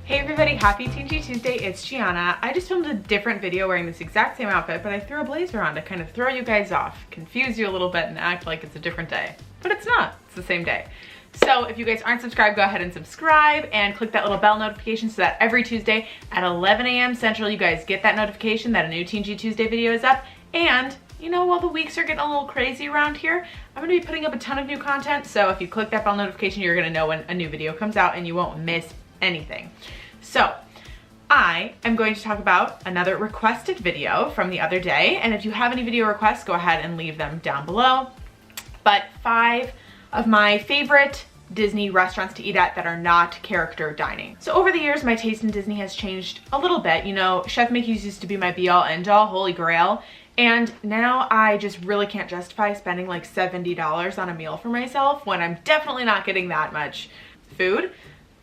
Hey everybody, happy Teensy Tuesday, it's Gianna. I just filmed a different video wearing this exact same outfit, but I threw a blazer on to kind of throw you guys off, confuse you a little bit and act like it's a different day. But it's not, it's the same day. So if you guys aren't subscribed, go ahead and subscribe and click that little bell notification so that every Tuesday at 11 a.m. Central, you guys get that notification that a new Teensy Tuesday video is up. And you know, while the weeks are getting a little crazy around here, I'm gonna be putting up a ton of new content. So if you click that bell notification, you're gonna know when a new video comes out and you won't miss anything. So I am going to talk about another requested video from the other day. And if you have any video requests, go ahead and leave them down below. But 5 of my favorite Disney restaurants to eat at that are not character dining. So over the years, my taste in Disney has changed a little bit. You know, Chef Mickey's used to be my be all end all, holy grail. And now I just really can't justify spending like $70 on a meal for myself when I'm definitely not getting that much food.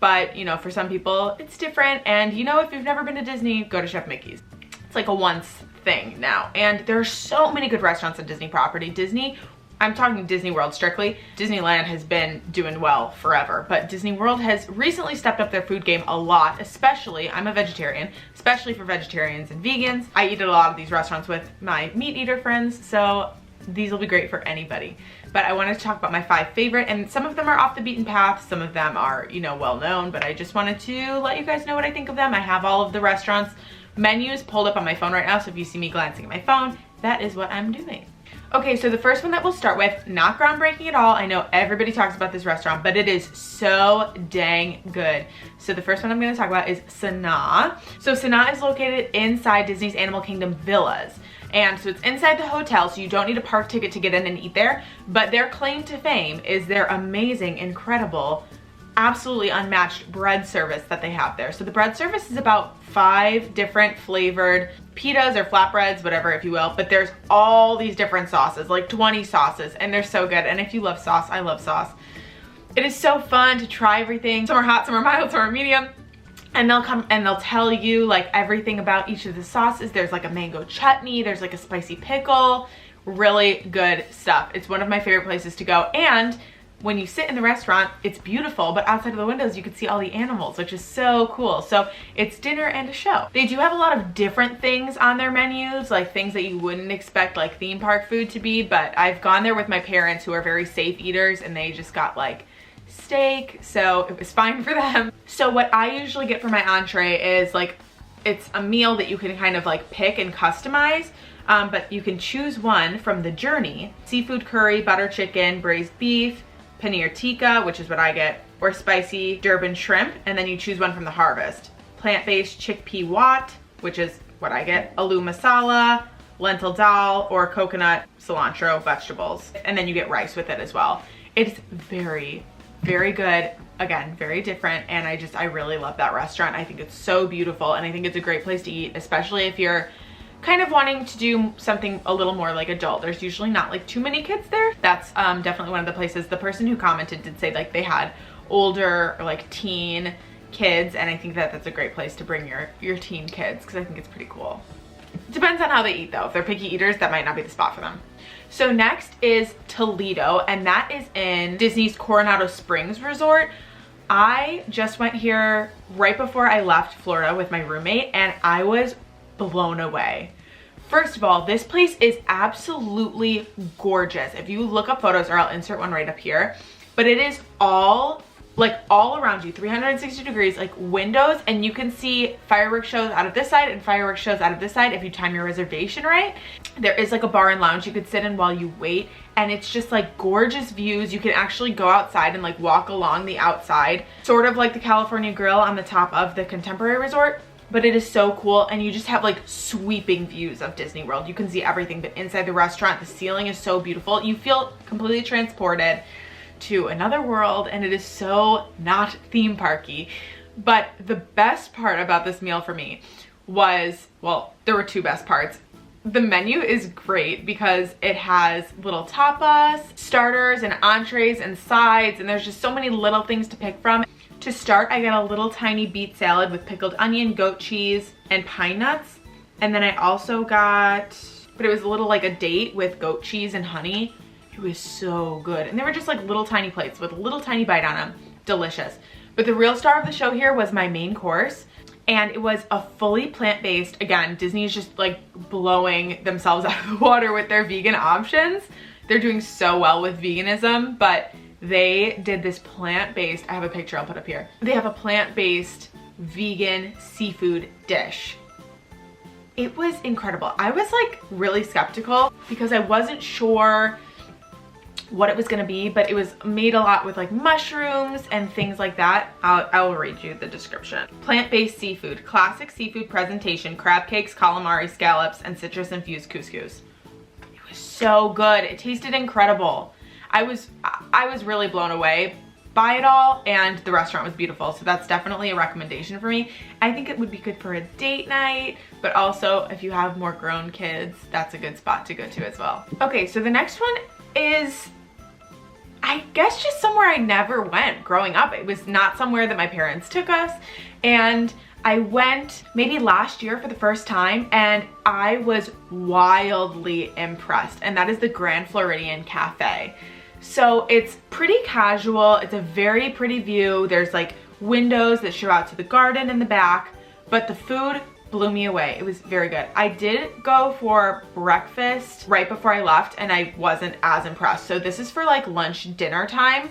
But you know, for some people it's different. And you know, if you've never been to Disney, go to Chef Mickey's. It's like a once thing now. And there are so many good restaurants on Disney property. Disney, I'm talking Disney World strictly. Disneyland has been doing well forever, but Disney World has recently stepped up their food game a lot, especially, I'm a vegetarian, especially for vegetarians and vegans. I eat at a lot of these restaurants with my meat eater friends, so these will be great for anybody. But I wanted to talk about my 5 favorite, and some of them are off the beaten path, some of them are, you know, well known, but I just wanted to let you guys know what I think of them. I have all of the restaurants' menus pulled up on my phone right now, so if you see me glancing at my phone, that is what I'm doing. Okay, so the first one that we'll start with, not groundbreaking at all. I know everybody talks about this restaurant, but it is so dang good. So the first one I'm gonna talk about is Sanaa. So Sanaa is located inside Disney's Animal Kingdom Villas. And so it's inside the hotel, so you don't need a park ticket to get in and eat there. But their claim to fame is their amazing, incredible, absolutely unmatched bread service that they have there. So the bread service is about 5 different flavored pitas or flatbreads, whatever, if you will. But there's all these different sauces, like 20 sauces, and they're so good. And if you love sauce, I love sauce. It is so fun to try everything. Some are hot, some are mild, some are medium. And they'll come and they'll tell you like everything about each of the sauces. There's like a mango chutney, there's like a spicy pickle, really good stuff. It's one of my favorite places to go. And when you sit in the restaurant, it's beautiful, but outside of the windows, you can see all the animals, which is so cool. So it's dinner and a show. They do have a lot of different things on their menus, like things that you wouldn't expect like theme park food to be, but I've gone there with my parents who are very safe eaters and they just got like steak, so it was fine for them. So what I usually get for my entree is like, it's a meal that you can kind of like pick and customize, but you can choose one from the journey: seafood curry, butter chicken, braised beef, paneer tikka, which is what I get, or spicy Durban shrimp, and then you choose one from the harvest: plant-based chickpea wat, which is what I get, aloo masala, lentil dal, or coconut cilantro vegetables, and then you get rice with it as well. It's very good, again, very different, and I really love that restaurant. I think it's so beautiful, and I think it's a great place to eat, especially if you're kind of wanting to do something a little more like adult. There's usually not like too many kids there. That's definitely one of the places. The person who commented did say like they had older or like teen kids, and I think that that's a great place to bring your teen kids, because I think it's pretty cool. Depends on how they eat though. If they're picky eaters, that might not be the spot for them. So next is Toledo, and that is in Disney's Coronado Springs Resort. I just went here right before I left Florida with my roommate, and I was blown away. First of all, this place is absolutely gorgeous. If you look up photos, or I'll insert one right up here, but it is all around you, 360 degrees, like windows, and you can see fireworks shows out of this side and fireworks shows out of this side if you time your reservation right. There is like a bar and lounge you could sit in while you wait, and it's just like gorgeous views. You can actually go outside and like walk along the outside, sort of like the California Grill on the top of the Contemporary Resort. But it is so cool, and you just have like sweeping views of Disney World. You can see everything, but inside the restaurant, the ceiling is so beautiful. You feel completely transported to another world, and it is so not theme parky. But the best part about this meal for me was, well, there were 2 best parts. The menu is great because it has little tapas, starters, and entrees and sides, and there's just so many little things to pick from. To start, I got a little tiny beet salad with pickled onion, goat cheese, and pine nuts. And then I also got, but it was a little like a date with goat cheese and honey. It was so good. And they were just like little tiny plates with a little tiny bite on them. Delicious. But the real star of the show here was my main course. And it was a fully plant-based, again, Disney is just like blowing themselves out of the water with their vegan options. They're doing so well with veganism, but they did this plant-based, I have a picture I'll put up here. They have a plant-based vegan seafood dish. It was incredible. I was like really skeptical because I wasn't sure what it was gonna be, but it was made a lot with like mushrooms and things like that. I will read you the description. Plant-based seafood, classic seafood presentation, crab cakes, calamari, scallops, and citrus-infused couscous. It was so good. It tasted incredible. I was really blown away by it all, and the restaurant was beautiful, so that's definitely a recommendation for me. I think it would be good for a date night, but also if you have more grown kids, that's a good spot to go to as well. Okay, so the next one is, I guess, just somewhere I never went growing up. It was not somewhere that my parents took us, and I went maybe last year for the first time, and I was wildly impressed, and that is the Grand Floridian Cafe. So it's pretty casual, it's a very pretty view, there's like windows that show out to the garden in the back, but the food blew me away. It was very good. I did go for breakfast right before I left and I wasn't as impressed. So this is for like lunch, dinner time,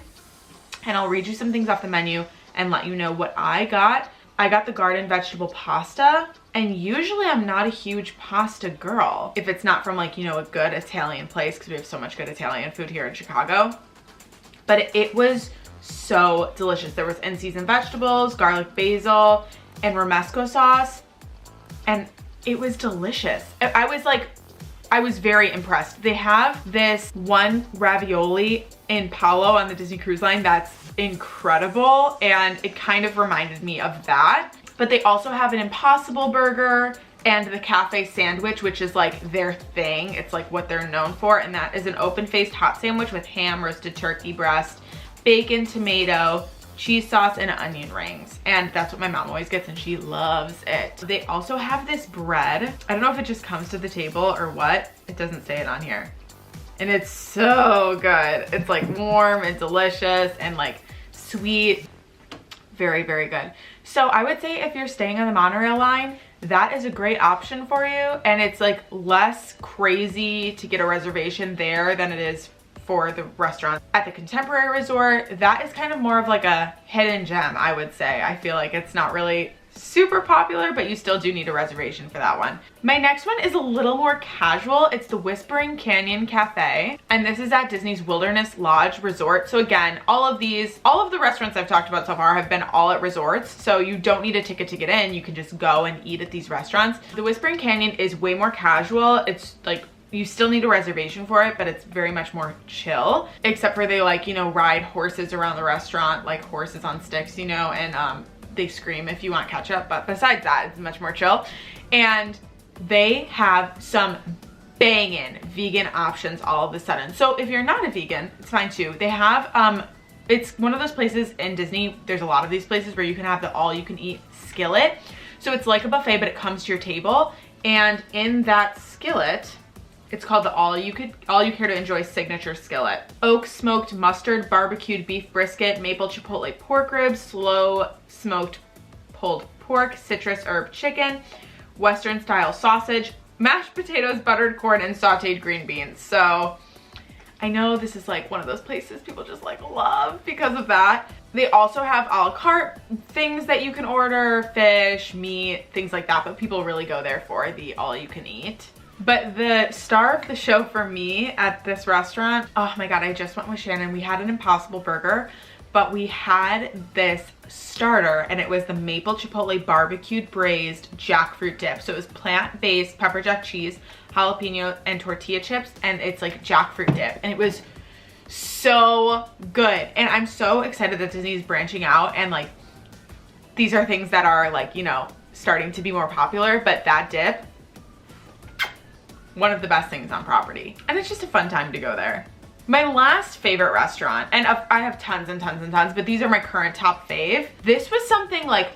and I'll read you some things off the menu and let you know what I got. I got the garden vegetable pasta, and usually I'm not a huge pasta girl if it's not from like, you know, a good Italian place, because we have so much good Italian food here in Chicago. But it was so delicious. There was in-season vegetables, garlic basil, and romesco sauce, and it was delicious. I was very impressed. They have this one ravioli in Paolo on the Disney Cruise Line that's incredible, and it kind of reminded me of that. But they also have an Impossible Burger and the cafe sandwich, which is like their thing. It's like what they're known for, and that is an open-faced hot sandwich with ham, roasted turkey breast, bacon, tomato, cheese sauce, and onion rings. And that's what my mom always gets, and she loves it. They also have this bread. I don't know if it just comes to the table or what. It doesn't say it on here. And it's so good. It's like warm and delicious and like sweet. Very, very good. So I would say if you're staying on the monorail line, that is a great option for you. And it's like less crazy to get a reservation there than it is for the restaurant at the Contemporary Resort. That is kind of more of like a hidden gem, I would say. I feel like it's not really super popular, but you still do need a reservation for that one. My next one is a little more casual. It's the Whispering Canyon Cafe, and this is at Disney's Wilderness Lodge Resort. So again, all of the restaurants I've talked about so far have been all at resorts, so you don't need a ticket to get in. You can just go and eat at these restaurants. The Whispering Canyon is way more casual. It's like, you still need a reservation for it, but it's very much more chill, except for they like, you know, ride horses around the restaurant, like horses on sticks, you know, and they scream if you want ketchup, but besides that, it's much more chill. And they have some banging vegan options all of a sudden. So if you're not a vegan, it's fine too. They have, it's one of those places in Disney, there's a lot of these places where you can have the all-you-can-eat skillet. So it's like a buffet, but it comes to your table, and in that skillet, it's called the All You Care to Enjoy Signature Skillet. Oak smoked mustard, barbecued beef brisket, maple chipotle pork ribs, slow smoked pulled pork, citrus herb chicken, Western style sausage, mashed potatoes, buttered corn, and sauteed green beans. So I know this is like one of those places people just like love because of that. They also have a la carte things that you can order, fish, meat, things like that, but people really go there for the all you can eat. But the star of the show for me at this restaurant, oh my God, I just went with Shannon. We had an Impossible Burger, but we had this starter, and it was the maple chipotle barbecued braised jackfruit dip. So it was plant-based pepper jack cheese, jalapeno, and tortilla chips, and it's like jackfruit dip. And it was so good. And I'm so excited that Disney's branching out, and like, these are things that are like, you know, starting to be more popular, but that dip, one of the best things on property. And it's just a fun time to go there. My last favorite restaurant, and I have tons and tons and tons, but these are my current top fave. This was something like,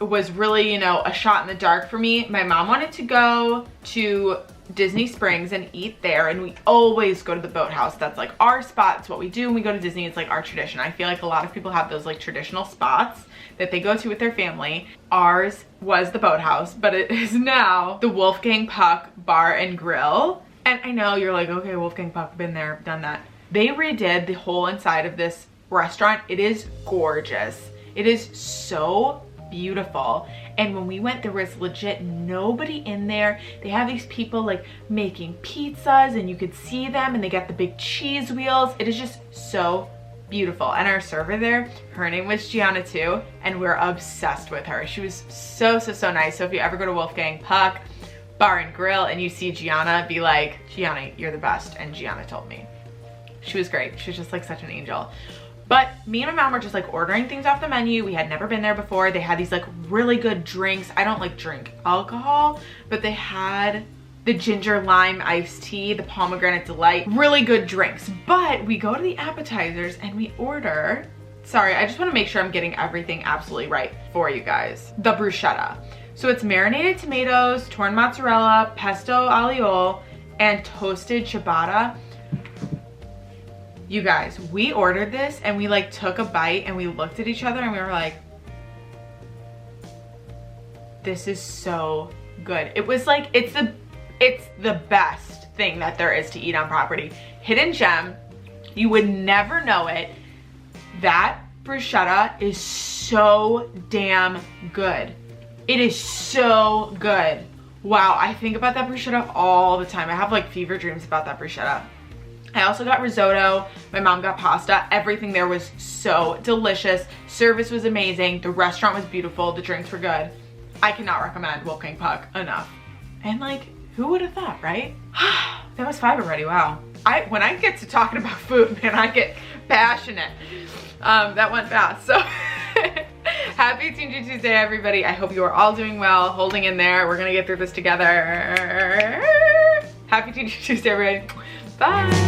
was really, you know, a shot in the dark for me. My mom wanted to go to Disney Springs and eat there, and we always go to the boathouse. That's like our spot. It's what we do when we go to Disney. It's like our tradition. I feel like a lot of people have those like traditional spots that they go to with their family. Ours was the boathouse, but it is now the Wolfgang Puck Bar and Grill. And I know you're like, okay, Wolfgang Puck, been there, done that. They redid the whole inside of this restaurant. It is gorgeous. It is so beautiful. And when we went, there was legit nobody in there. They have these people like making pizzas, and you could see them, and they got the big cheese wheels. It is just so beautiful. And our server there, her name was Gianna too, and we're obsessed with her. She was so nice. So if you ever go to Wolfgang Puck Bar and Grill and you see Gianna, be like, Gianna, you're the best. And Gianna told me. She was great. She was just like such an angel. But me and my mom were just like ordering things off the menu. We had never been there before. They had these like really good drinks. I don't like drink alcohol, but they had the ginger lime iced tea, the pomegranate delight, really good drinks. But we go to the appetizers and we order, sorry, I just want to make sure I'm getting everything absolutely right for you guys. The bruschetta. So it's marinated tomatoes, torn mozzarella, pesto aglio, and toasted ciabatta. You guys, we ordered this and we like took a bite and we looked at each other and we were like, this is so good. It was like, it's the best thing that there is to eat on property. Hidden gem, you would never know it. That bruschetta is so damn good. It is so good. Wow, I think about that bruschetta all the time. I have like fever dreams about that bruschetta. I also got risotto. My mom got pasta. Everything there was so delicious. Service was amazing. The restaurant was beautiful. The drinks were good. I cannot recommend Wolfgang Puck enough. And like, who would have thought, right? That was 5 already, wow. When I get to talking about food, man, I get passionate. That went fast, so. Happy Team Tuesday, everybody. I hope you are all doing well, holding in there. We're gonna get through this together. Happy Team Tuesday, everybody. Bye.